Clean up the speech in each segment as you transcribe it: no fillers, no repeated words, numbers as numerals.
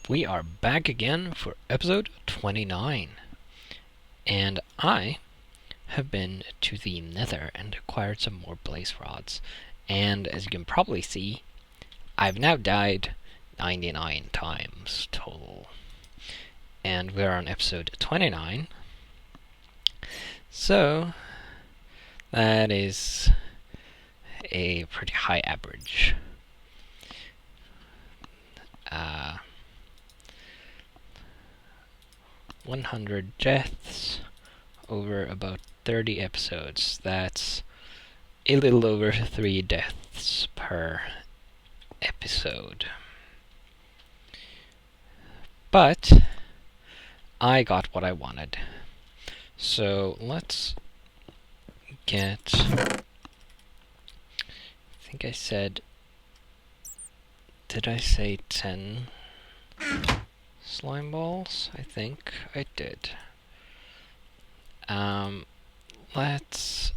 we are back again for episode 29. And I have been to the Nether and acquired some more blaze rods. And as you can probably see, I've now died 99 times total. And we're on episode 29. So, that is a pretty high average. 100 deaths over about 30 episodes. That's a little over 3 deaths per episode. But I got what I wanted. So let's get... I think I said... Did I say 10 slime balls? I think I did. Let's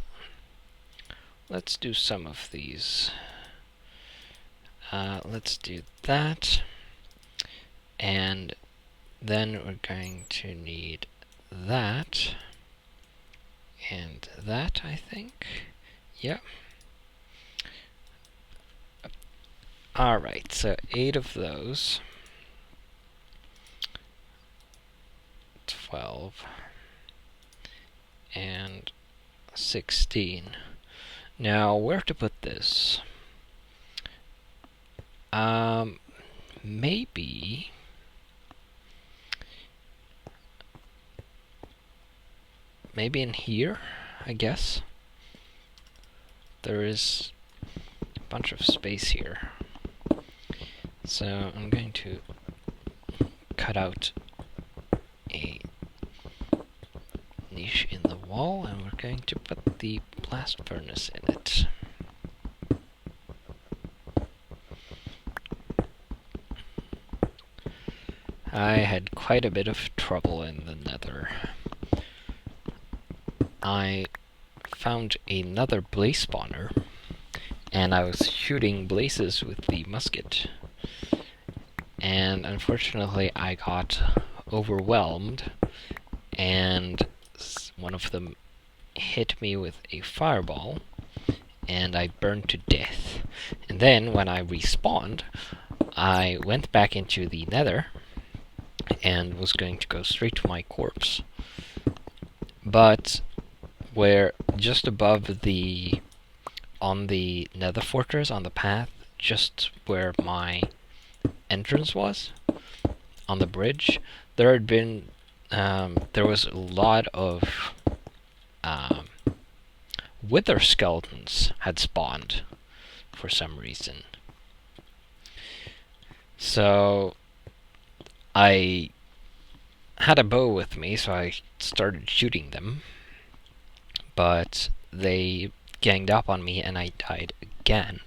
do some of these. Let's do that. And then we're going to need that. And that, I think. Yep. Alright, so 8 of those. 12. And 16. Now, where to put this? Maybe... Maybe in here, I guess. There is a bunch of space here. So I'm going to cut out a niche in the wall, and we're going to put the blast furnace in it. I had quite a bit of trouble in the Nether. I found another blaze spawner, and I was shooting blazes with the musket. And unfortunately I got overwhelmed, and one of them hit me with a fireball, and I burned to death. And then when I respawned, I went back into the Nether and was going to go straight to my corpse. But where just above on the Nether fortress, on the path, just where my entrance was, on the bridge, there was a lot of wither skeletons had spawned for some reason. So I had a bow with me, so I started shooting them, but they ganged up on me and I died again.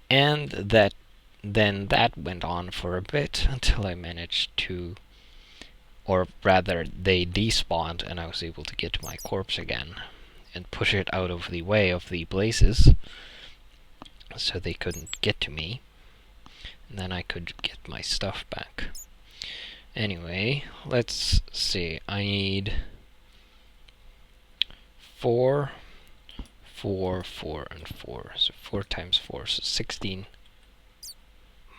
And then that went on for a bit until I managed to, or rather they despawned and I was able to get to my corpse again and push it out of the way of the blazes so they couldn't get to me, and then I could get my stuff back. Anyway, let's see. I need 4, 4, 4, and 4. So 4 times 4, so 16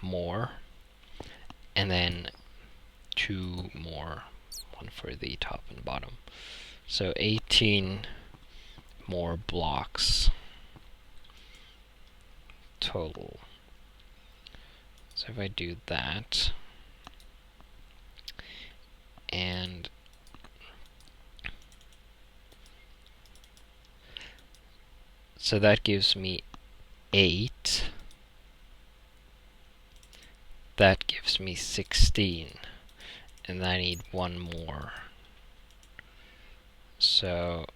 more. And then 2 more. One for the top and bottom. So 18 more blocks total. So if I do that, and so that gives me 8. That gives me 16. And I need 1 more. So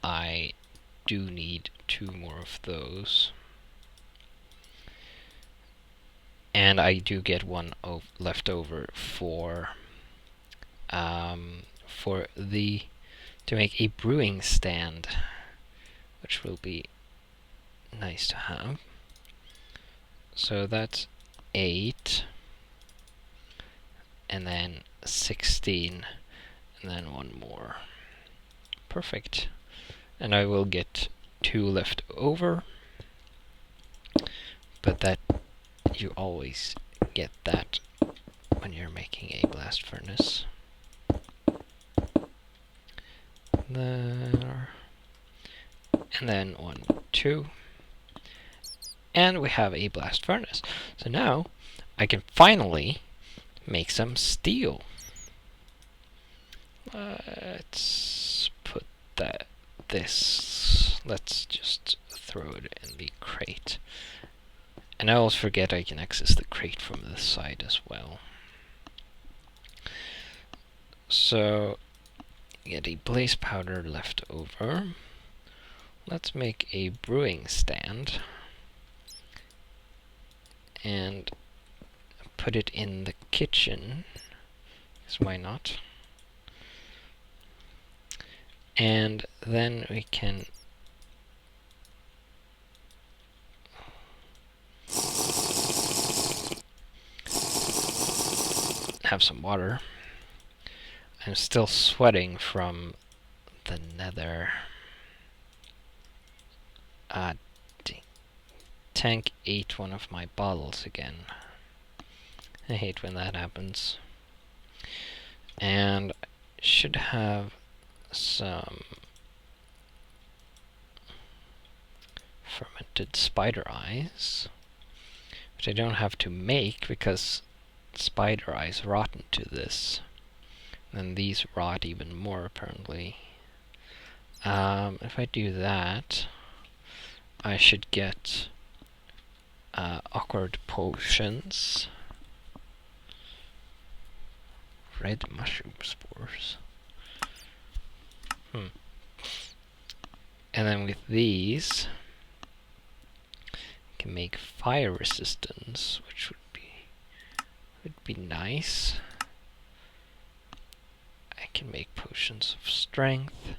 I do need 2 more of those. And I do get 1 left over for to make a brewing stand, which will be nice to have. So that's 8, and then 16, and then one more. Perfect. And I will get 2 left over, but that you always get that when you're making a blast furnace. There. And then 1, 2. And we have a blast furnace. So now I can finally make some steel. Let's put let's just throw it in the crate. And I always forget I can access the crate from this side as well. So, get a blaze powder left over. Let's make a brewing stand and put it in the kitchen, because why not? And then we can have some water. I'm still sweating from the nether. Tank ate one of my bottles again. I hate when that happens. And should have some fermented spider eyes, which I don't have to make because spider eyes rot into this. And these rot even more apparently. If I do that, I should get awkward potions. Red mushroom spores. And then with these, I can make fire resistance, which would be nice. I can make potions of strength,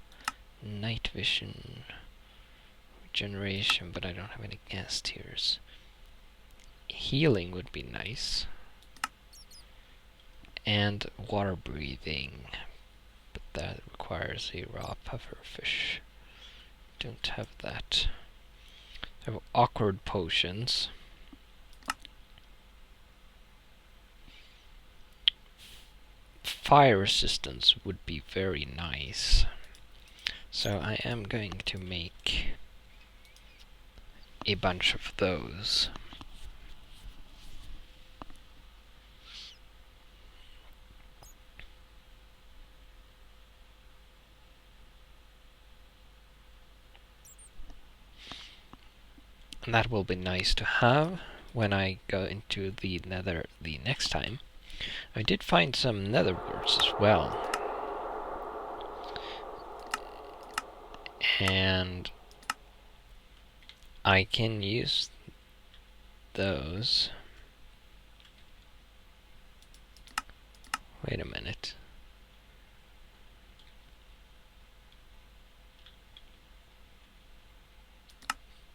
night vision, regeneration, but I don't have any gas tiers. Healing would be nice. And water breathing, but that requires a raw pufferfish. Don't have that. I have awkward potions. Fire resistance would be very nice. So I am going to make a bunch of those. And that will be nice to have when I go into the nether the next time. I did find some nether warts as well. And I can use those. Wait a minute.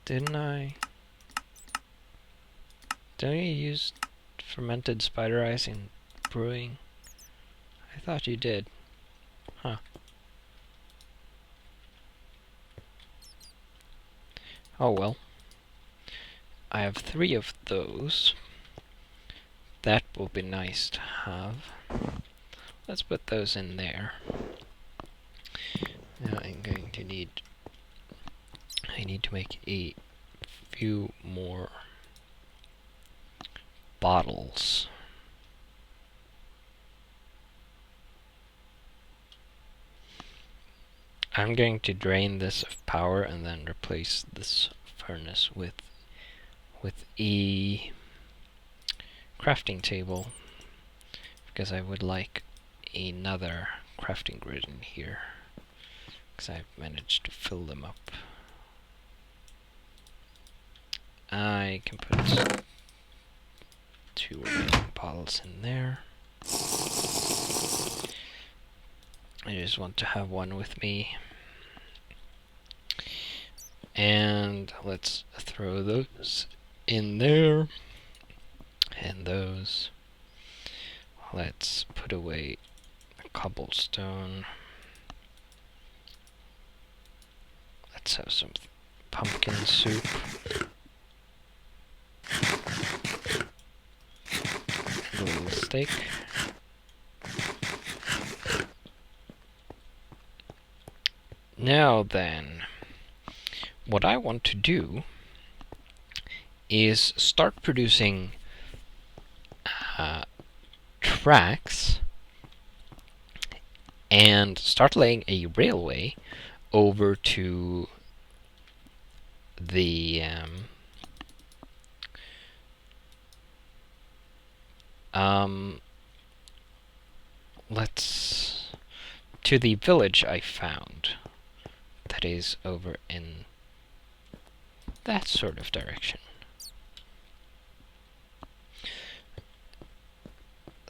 Didn't I? Don't you use fermented spider eyes in brewing? I thought you did. Huh. Oh well. I have 3 of those. That will be nice to have. Let's put those in there. Now I'm going to need... I need to make a few more bottles. I'm going to drain this of power and then replace this furnace with a crafting table, because I would like another crafting grid in here, because I've managed to fill them up. I can put 2 remaining bottles in there. I just want to have one with me. And let's throw those in there. and those. Let's put away a cobblestone. Let's have some pumpkin soup. A little steak. Now then, what I want to do is start producing tracks and start laying a railway over to the to the village I found that is over in that sort of direction.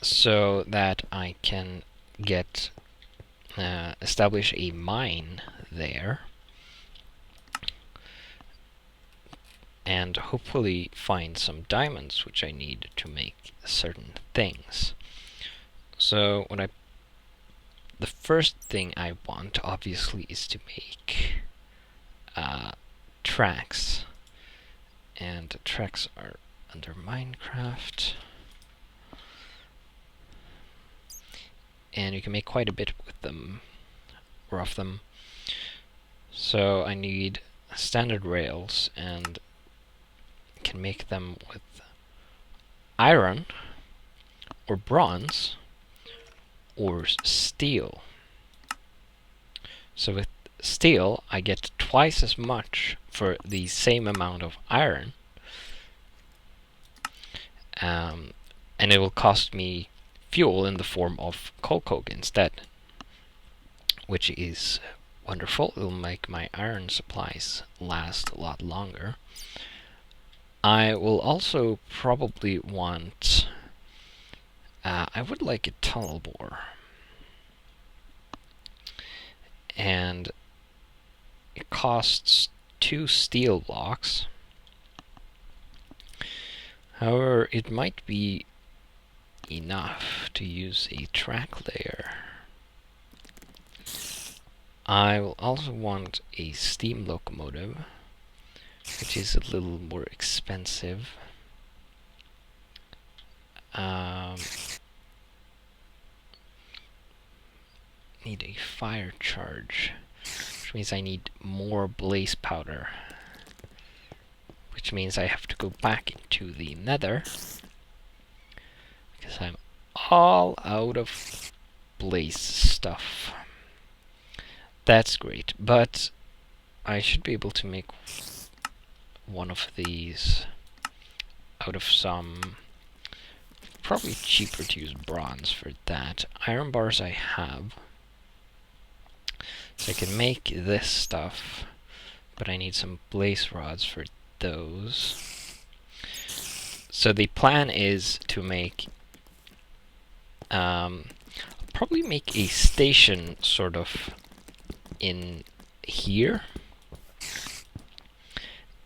So that I can get establish a mine there and hopefully find some diamonds, which I need to make certain things. So the first thing I want obviously is to make tracks, and tracks are under Minecraft. And you can make quite a bit with them, or of them. So I need standard rails, and can make them with iron, or bronze, or steel. So with steel, I get twice as much for the same amount of iron. And it will cost me fuel in the form of coal coke instead, which is wonderful. It will make my iron supplies last a lot longer. I will also probably want I would like a tunnel bore, and it costs 2 steel blocks. However, it might be enough to use a track layer. I will also want a steam locomotive, which is a little more expensive. Need a fire charge, which means I need more blaze powder, which means I have to go back into the nether, because I'm all out of blaze stuff. That's great, but I should be able to make one of these out of some, probably cheaper to use bronze for that. Iron bars I have, so I can make this stuff, but I need some blaze rods for those. So the plan is to make probably make a station sort of in here,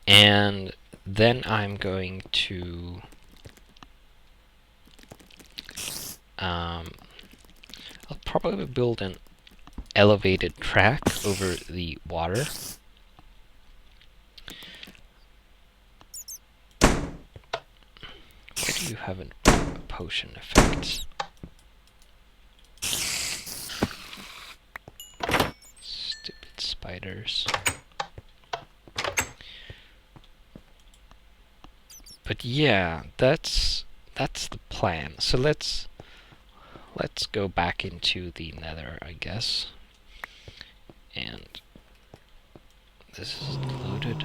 and then I'm going to I'll probably build an elevated track over the water. Why do you have a potion effect? Stupid spiders. But yeah, that's the plan. So let's go back into the nether, I guess. And this is loaded.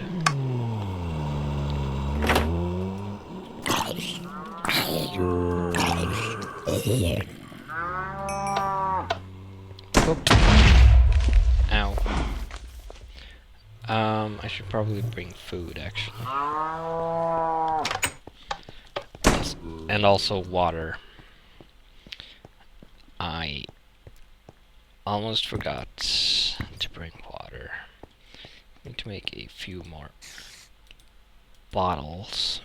Oop. Ow. I should probably bring food, actually. And also water. I almost forgot to bring water. I need to make a few more bottles.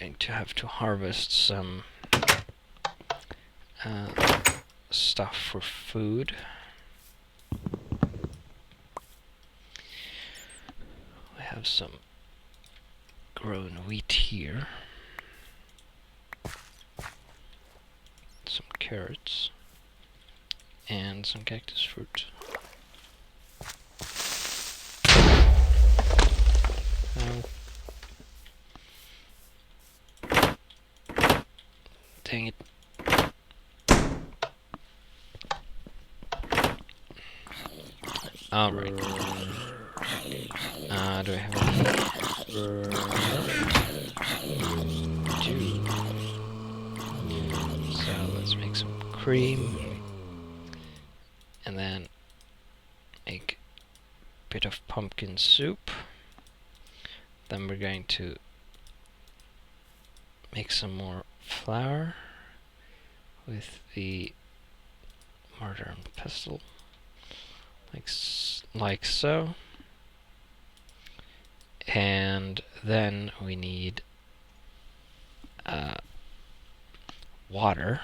going to have to harvest some stuff for food. We have some grown wheat here. Some carrots. And some cactus fruit. Dang it. Alright. Do I have any? So let's make some cream. And then make a bit of pumpkin soup. Then we're going to make some more flour with the mortar and pestle, like so. And then we need water.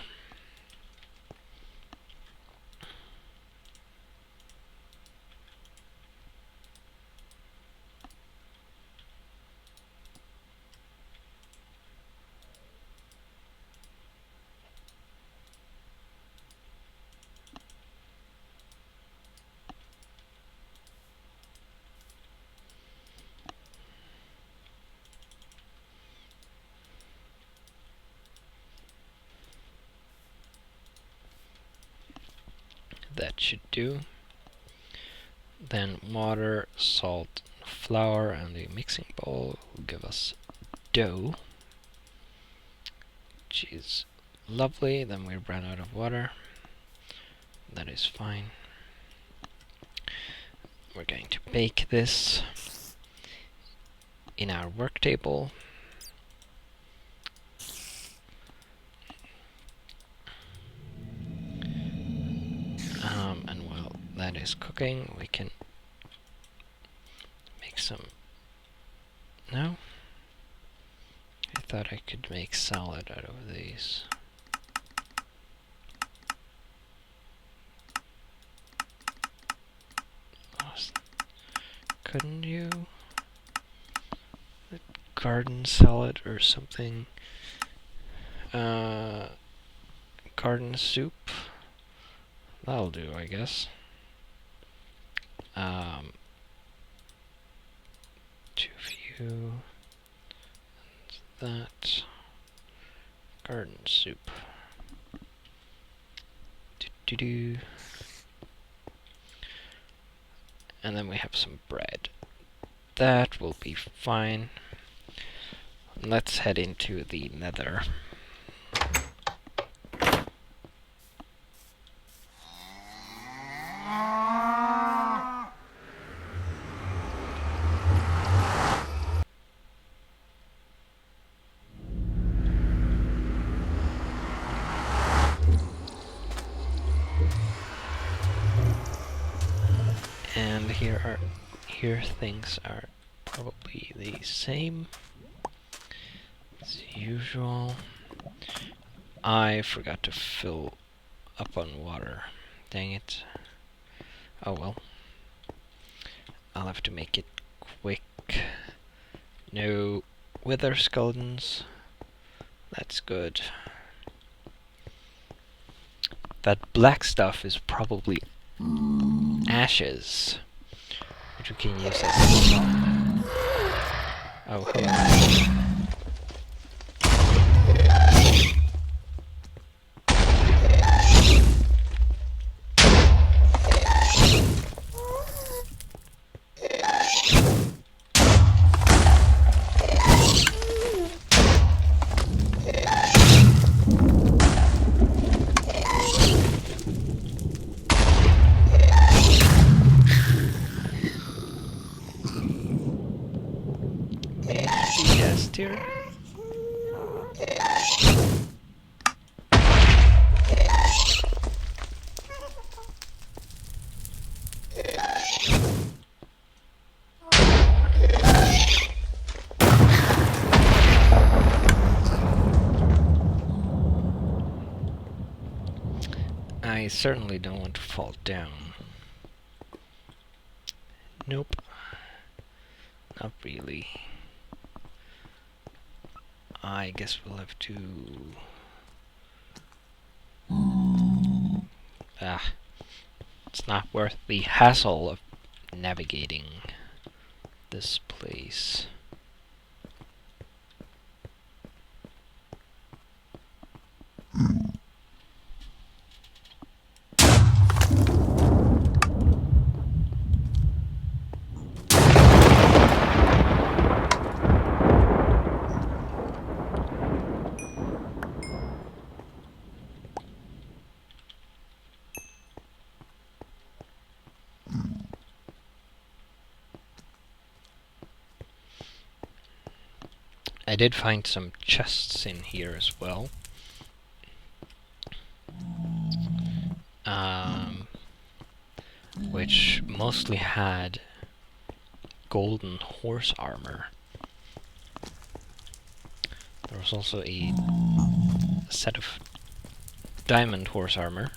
That should do. Then water, salt, flour, and the mixing bowl will give us dough, which is lovely. Then we ran out of water. That is fine. We're going to bake this in our work table. And while that is cooking, we can make some... No? I thought I could make salad out of these. Couldn't you? Garden salad or something? Garden soup? That'll do, I guess. Too few. And that. Garden soup. Do-do-do. And then we have some bread. That will be fine. Let's head into the nether. And here things are probably the same as usual. I forgot to fill up on water. Dang it. Oh well. I'll have to make it quick. No wither skeletons. That's good. That black stuff is probably ashes, which we can use as... Oh, hello. Here. I certainly don't want to fall down. Nope. Not really. I guess we'll have to... it's not worth the hassle of navigating this place. I did find some chests in here as well. Which mostly had golden horse armor. There was also a set of diamond horse armor.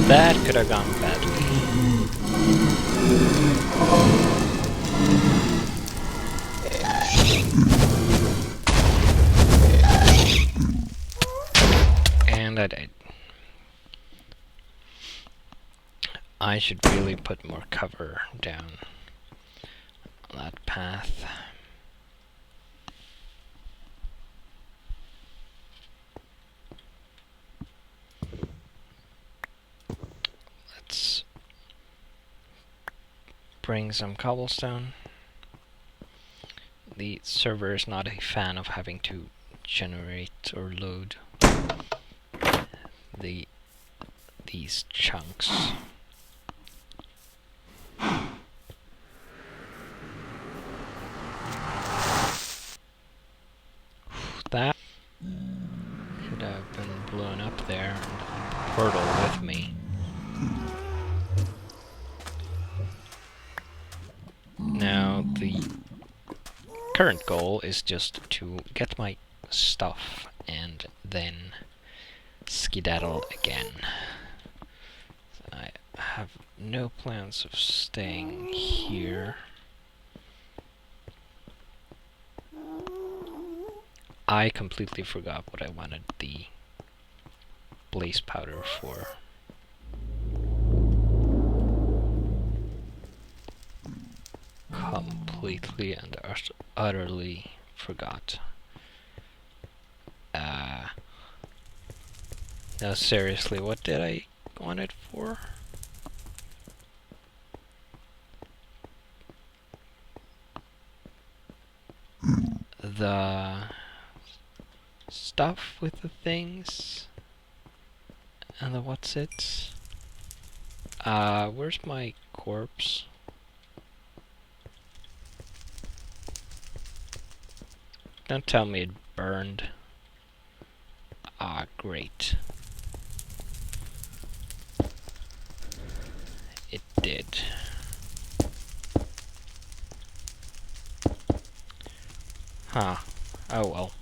That could have gone badly. And I died. I should really put more cover down that path. Let's bring some cobblestone. The server is not a fan of having to generate or load these chunks. That should have been blown up there and portal with me. Now the current goal is just to get my stuff and then skedaddle again. I have no plans of staying here. I completely forgot what I wanted the blaze powder for. Completely and utterly forgot. No, seriously, what did I want it for? The stuff with the things and the what's it? Where's my corpse? Don't tell me it burned. Ah, great. It did. Huh. Oh well.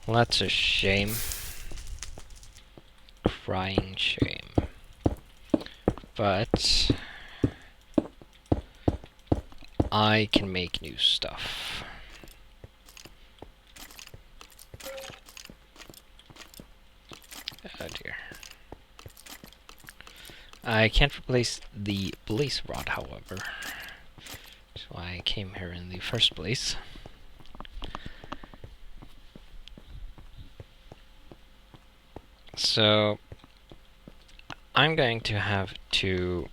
Well, that's a shame. Crying shame. But I can make new stuff. Oh dear. I can't replace the blaze rod, however. That's why I came here in the first place. So I'm going to have to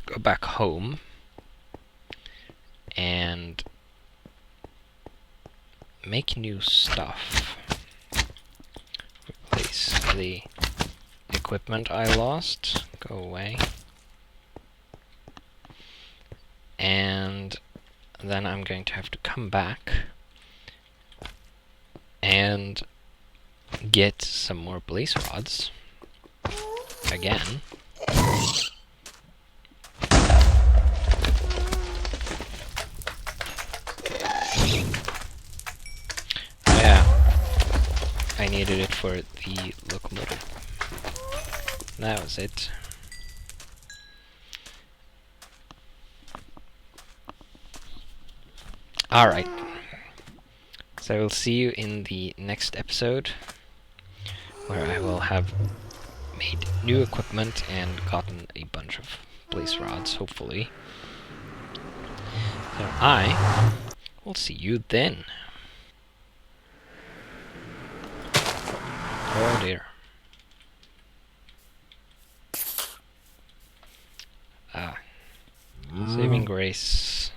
go back home and make new stuff. Replace the equipment I lost. Go away. And then I'm going to have to come back and get some more blaze rods again. Yeah, I needed it for the locomotive. That was it. Alright. So I will see you in the next episode, where I will have made new equipment and gotten a bunch of blaze rods, hopefully. So I will see you then. Oh dear. Saving grace.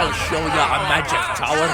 I'll show you a magic tower.